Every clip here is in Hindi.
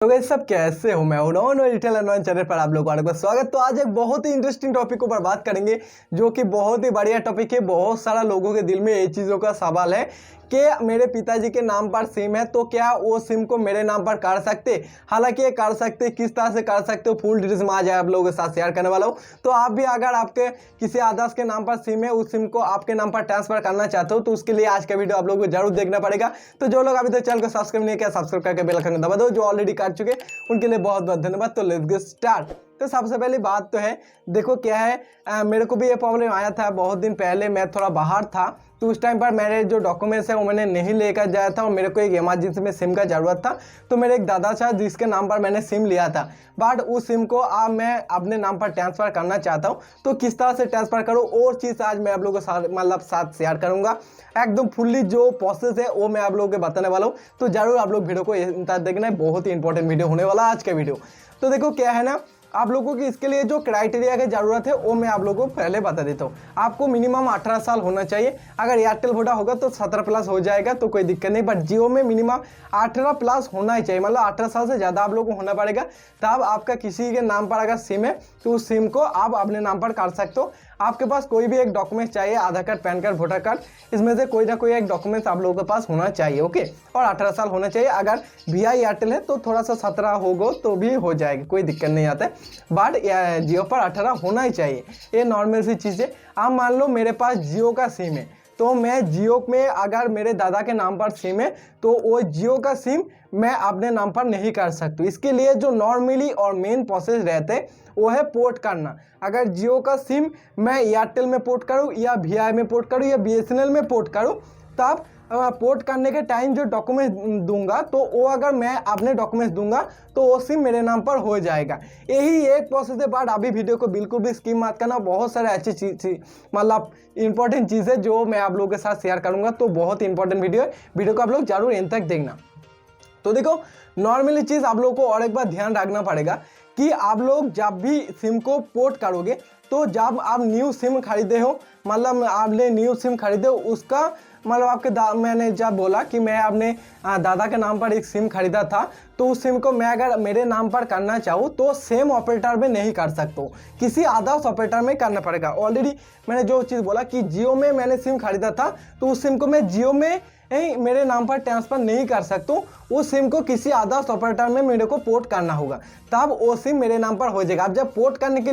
तो गाइस सब कैसे हो। मैं उन्होंने डिजिटल अनवन चैनल पर आप लोगों का स्वागत। तो आज एक बहुत ही इंटरेस्टिंग टॉपिक पर बात करेंगे जो कि बहुत ही बढ़िया टॉपिक है। बहुत सारा लोगों के दिल में ये चीज़ों का सवाल है कि मेरे पिताजी के नाम पर सिम है तो क्या वो सिम को मेरे नाम पर कर सकते। हालांकि ये कर सकते, किस तरह से कर सकते हो फुल डिटेल्स में आज आप लोगों के साथ शेयर करने वाला हूँ। तो आप भी अगर आपके किसी आदर्श के नाम पर सिम है, उस सिम को आपके नाम पर ट्रांसफर करना चाहते हो तो उसके लिए आज का वीडियो आप लोगों को जरूर देखना पड़ेगा। तो जो लोग अभी तक चैनल को सब्सक्राइब नहीं किया, सब्सक्राइब करके बेल आइकन दबा दो। जो ऑलरेडी कर चुके उनके लिए बहुत बहुत धन्यवाद। तो लेट्स गेट स्टार्ट। तो सबसे पहली बात तो है, देखो क्या है, मेरे को भी ये प्रॉब्लम आया था बहुत दिन पहले। मैं थोड़ा बाहर था तो उस टाइम पर मेरे जो डॉक्यूमेंट्स है वो मैंने नहीं लेकर जाया था और मेरे को एक इमरजेंसी में सिम का ज़रूरत था। तो मेरे एक दादा था जिसके नाम पर मैंने सिम लिया था, बट उस सिम को अब मैं अपने नाम पर ट्रांसफ़र करना चाहता हूँ। तो किस तरह से ट्रांसफ़र करूँ और चीज़ आज मैं आप लोगों के साथ शेयर करूँगा। एकदम फुल्ली जो प्रोसेस है वो मैं आप लोगों को बताने वाला हूँ। तो ज़रूर आप लोग वीडियो को देखना है, बहुत ही इंपॉर्टेंट वीडियो होने वाला आज का वीडियो। तो देखो क्या है ना, आप लोगों की इसके लिए जो क्राइटेरिया की ज़रूरत है वो मैं आप लोगों को पहले बता देता हूँ। आपको मिनिमम 18 साल होना चाहिए। अगर एयरटेल वोडा होगा तो 17 प्लस हो जाएगा तो कोई दिक्कत नहीं, बट जियो में मिनिमम 18 प्लस होना ही चाहिए। मतलब 18 साल से ज़्यादा आप लोगों को होना पड़ेगा, तब आपका किसी के नाम पर अगर सिम है तो उस सिम को आप अपने नाम पर कर सकते हो। आपके पास कोई भी एक डॉक्यूमेंट चाहिए, Aadhaar card, PAN card, voter card, इसमें से कोई ना कोई एक डॉक्यूमेंट आप लोगों के पास होना चाहिए, ओके। और 18 साल होना चाहिए। अगर वीआई एयरटेल है तो थोड़ा सा 17 होगा तो भी हो जाएगी, कोई दिक्कत नहीं आता है, बट जियो पर 18 होना ही चाहिए। ये नॉर्मल सी चीज़ है। आप मान लो मेरे पास जियो का सिम है तो मैं जियो में अगर मेरे दादा के नाम पर सिम है तो वो जियो का सिम मैं अपने नाम पर नहीं कर सकती। इसके लिए जो नॉर्मली और मेन प्रोसेस रहते हैं वो है पोर्ट करना। अगर जियो का सिम मैं एयरटेल में पोर्ट करूँ या वीआई में पोर्ट करूँ या बीएसएनएल में पोर्ट करूँ, तब पोर्ट करने के टाइम जो डॉक्यूमेंट दूंगा तो वो अगर मैं अपने डॉक्यूमेंट्स दूंगा तो वो सिम मेरे नाम पर हो जाएगा। यही एक प्रोसेस है, बट अभी वीडियो को बिल्कुल भी स्किप मत करना। बहुत सारे अच्छी चीज़ मतलब इंपॉर्टेंट चीज़ है जो मैं आप लोगों के साथ शेयर करूंगा। तो बहुत इंपॉर्टेंट वीडियो है, वीडियो को आप लोग जरूर एंड तक देखना। तो देखो नॉर्मली चीज़ आप लोगों को और एक बार ध्यान रखना पड़ेगा कि आप लोग जब भी सिम को पोर्ट करोगे तो जब आप न्यू सिम खरीदे हो, मतलब आपने न्यू सिम खरीदे हो उसका मतलब आपके मैंने जब बोला कि मैं अपने दादा के नाम पर एक सिम खरीदा था तो उस सिम को मैं अगर मेरे नाम पर करना चाहूँ तो सेम ऑपरेटर में नहीं कर सकता हूँ, किसी अदर्स ऑपरेटर में करना पड़ेगा। ऑलरेडी मैंने जो चीज़ बोला कि जियो में मैंने सिम खरीदा था तो उस सिम को मैं जियो में मेरे नाम पर ट्रांसफ़र नहीं कर सकता हूँ। उस सिम को किसी अदर्स ऑपरेटर में मेरे को पोर्ट करना होगा, तब वो सिम मेरे नाम पर हो जाएगा। अब जब पोर्ट करने के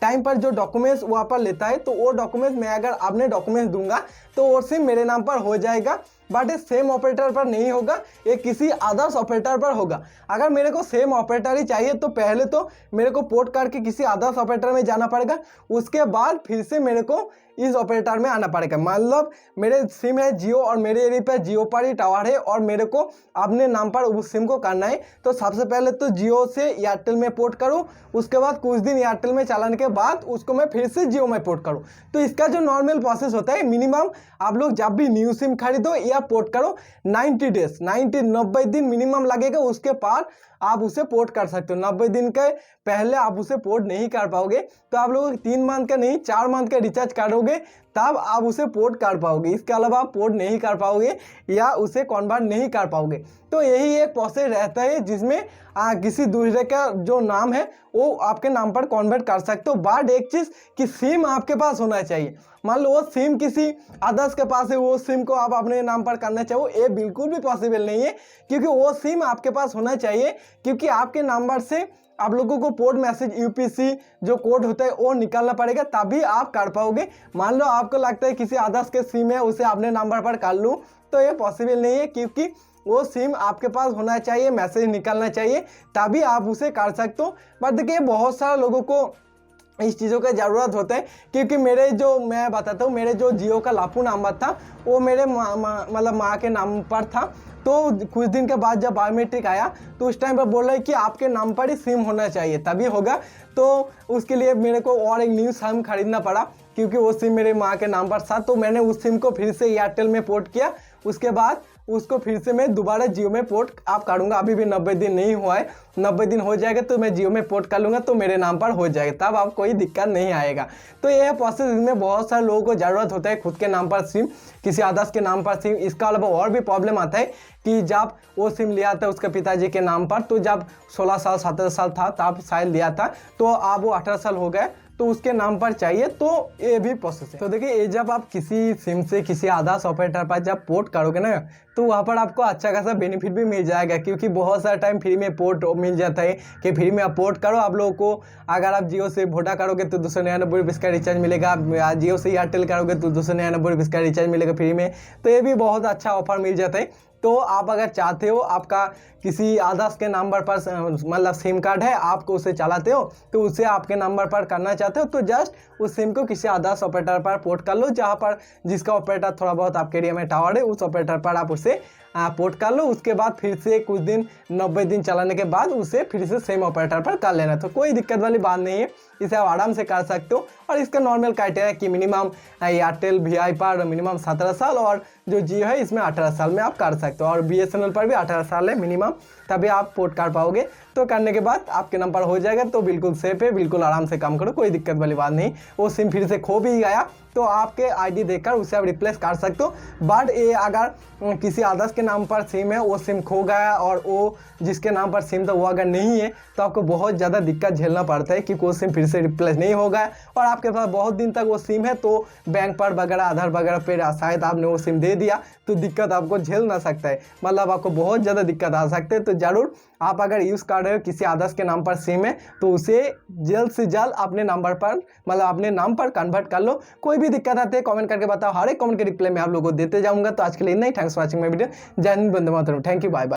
टाइम पर जो डॉक्यूमेंट्स वहाँ पर लेता है तो वो डॉक्यूमेंट्स मैं अगर अपने डॉक्यूमेंट्स दूंगा तो वो सिम मेरे नाम पर हो जाएगा, बट ये सेम ऑपरेटर पर नहीं होगा, ये किसी अदर्स ऑपरेटर पर होगा। अगर मेरे को सेम ऑपरेटर ही चाहिए तो पहले तो मेरे को पोर्ट करके किसी अदर्स ऑपरेटर में जाना पड़ेगा, उसके बाद फिर से मेरे को इस ऑपरेटर में आना पड़ेगा। मतलब मेरे सिम है जियो और मेरे एरिया पर जियो पर ही टावर है और मेरे को अपने नाम पर उस सिम को करना है। तो सबसे पहले तो जियो से एयरटेल में पोर्ट करूँ, उसके बाद कुछ दिन एयरटेल में चलाने के बाद उसको मैं फिर से जियो में पोर्ट करूँ। तो इसका जो नॉर्मल प्रोसेस होता है, मिनिमम आप लोग जब भी न्यू सिम खरीदो या पोर्ट करो 90 दिन मिनिमम लगेगा, उसके बाद आप उसे पोर्ट कर सकते हो। 90 दिन के पहले आप उसे पोर्ट नहीं कर पाओगे तो आप लोग 3 मंथ का नहीं 4 मंथ का रिचार्ज करोगे तब आप उसे पोर्ट कर पाओगे। इसके अलावा आप पोर्ट नहीं कर पाओगे या उसे कन्वर्ट नहीं कर पाओगे। तो यही एक प्रोसेस रहता है जिसमें किसी दूसरे का जो नाम है वो आपके नाम पर कन्वर्ट कर सकते हो। बट एक चीज़ कि सिम आपके पास होना चाहिए। मान लो वो सिम किसी अदर्स के पास है, वो सिम को आप अपने नाम पर करना चाहो, ये बिल्कुल भी पॉसिबल नहीं है, क्योंकि वो सिम आपके पास होना चाहिए। क्योंकि आपके नंबर से आप लोगों को पोर्ट मैसेज यूपीसी जो कोड होता है वो निकालना पड़ेगा, तभी आप कर पाओगे। मान लो आपको लगता है किसी अदर्स के सिम है उसे अपने नंबर पर कर लूँ, तो ये पॉसिबल नहीं है, क्योंकि वो सिम आपके पास होना चाहिए, मैसेज निकलना चाहिए, तभी आप उसे कर सकते हो। बट देखिए बहुत सारे लोगों को इस चीज़ों का ज़रूरत होता है, क्योंकि मेरे जो मैं बताता हूँ, मेरे जो जियो का लापू नंबर था वो मेरे मतलब माँ के नाम पर था। तो कुछ दिन के बाद जब बायोमेट्रिक आया तो उस टाइम पर बोल रहे कि आपके नाम पर ही सिम होना चाहिए तभी होगा। तो उसके लिए मेरे को और एक न्यू सिम खरीदना पड़ा, क्योंकि वो सिम मेरे माँ के नाम पर था। तो मैंने उस सिम को फिर से एयरटेल में पोर्ट किया, उसके बाद उसको फिर से मैं दोबारा जियो में पोर्ट आप करूँगा। अभी भी 90 दिन नहीं हुआ है, 90 दिन हो जाएगा तो मैं जियो में पोर्ट कर लूँगा, तो मेरे नाम पर हो जाएगा, तब आप कोई दिक्कत नहीं आएगा। तो यह प्रोसेस, इसमें बहुत सारे लोगों को ज़रूरत होता है खुद के नाम पर सिम, किसी अदर्स के नाम पर सिम। इसका अलावा और भी प्रॉब्लम आता है कि जब वो सिम लिया था उसके पिताजी के नाम पर, तो जब 16 साल 17 साल था तब शायद लिया था, तो अब वो 18 साल हो गए तो उसके नाम पर चाहिए, तो ये भी प्रोसेस है। तो देखिए, ये जब आप किसी सिम से किसी अदर्स ऑपरेटर पर जब पोर्ट करोगे ना, तो वहाँ पर आपको अच्छा खासा बेनिफिट भी मिल जाएगा, क्योंकि बहुत सारा टाइम फ्री में पोर्ट मिल जाता है कि फ्री में आप पोर्ट करो। आप लोगों को अगर आप जियो से वोडा करोगे तो 299 का रिचार्ज मिलेगा, जियो से एयरटेल करोगे तो 299 का रिचार्ज मिलेगा फ्री में। तो ये भी बहुत अच्छा ऑफर मिल जाता है। तो आप अगर चाहते हो आपका किसी अदर्स के नंबर पर मतलब सिम कार्ड है, आपको उसे चलाते हो, तो उसे आपके नंबर पर करना चाहते हो, तो जस्ट उस सिम को किसी अदर्स ऑपरेटर पर पोर्ट कर लो, जहां पर जिसका ऑपरेटर थोड़ा बहुत आपके एरिया में टावर है, उस ऑपरेटर पर आप उसे पोर्ट कर लो। उसके बाद फिर से कुछ दिन 90 दिन चलाने के बाद उसे फिर से सेम ऑपरेटर पर कर लेना। तो कोई दिक्कत वाली बात नहीं है, इसे आप आराम से कर सकते हो। और इसका नॉर्मल क्राइटेरिया कि मिनिमम एयरटेल VI पर मिनिमम 17 साल और जो जियो है इसमें 18 साल में आप कर सकते हो, और BSNL पर भी 18 साल है मिनिमम, तभी आप पोर्ट कर पाओगे। तो करने के बाद आपके नंबर हो जाएगा, तो बिल्कुल सेफ है, बिल्कुल आराम से काम करो, कोई दिक्कत वाली बात नहीं। वो सिम फिर से खो भी गया तो आपके ID देकर उसे आप रिप्लेस कर सकते हो। बट ये अगर किसी अदर्स के नाम पर सिम है, वो सिम खो गया और वो जिसके नाम पर सिम था वो अगर नहीं है, तो आपको बहुत ज़्यादा दिक्कत झेलना पड़ता है, क्योंकि वो सिम फिर से रिप्लेस नहीं होगा और आपके पास बहुत दिन तक वो सिम है, तो बैंक पर वगैरह आधार वगैरह पर शायद आपने वो सिम दे दिया तो दिक्कत आपको झेल ना सकता है, मतलब आपको बहुत ज़्यादा दिक्कत आ सकते हैं। तो ज़रूर आप अगर यूज़ कर रहे हो किसी अदर्स के नाम पर सिम है, तो उसे जल्द से जल्द अपने नंबर पर मतलब अपने नाम पर कन्वर्ट कर लो। कोई भी दिक्कत आती है कमेंट करके बताओ, हर एक कमेंट के रिप्लाई में आप लोगों को देते जाऊंगा। तो आज के लिए नहीं, thanks for watching my video. जय Hind, Vande Mataram, thank you, bye bye.